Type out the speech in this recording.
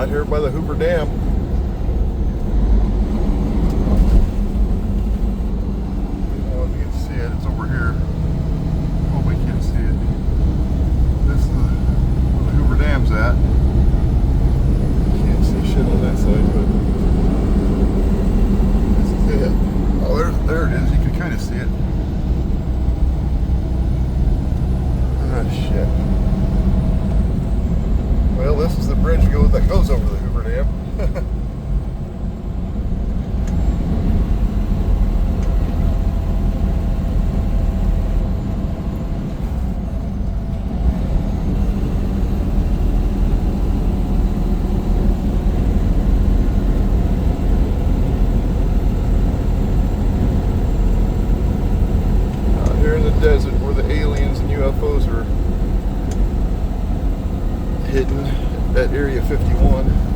out here by the Hoover Dam. If you can see it, it's over here. Hope I can't see it. This is where the Hoover Dam's at. Can't see shit on that side, but this is it. Oh, there it is. You can kind of see it. Ah, shit. Well, this is the bridge that goes over the Hoover Dam. Out here in the desert where the aliens and UFOs are hidden at Area 51.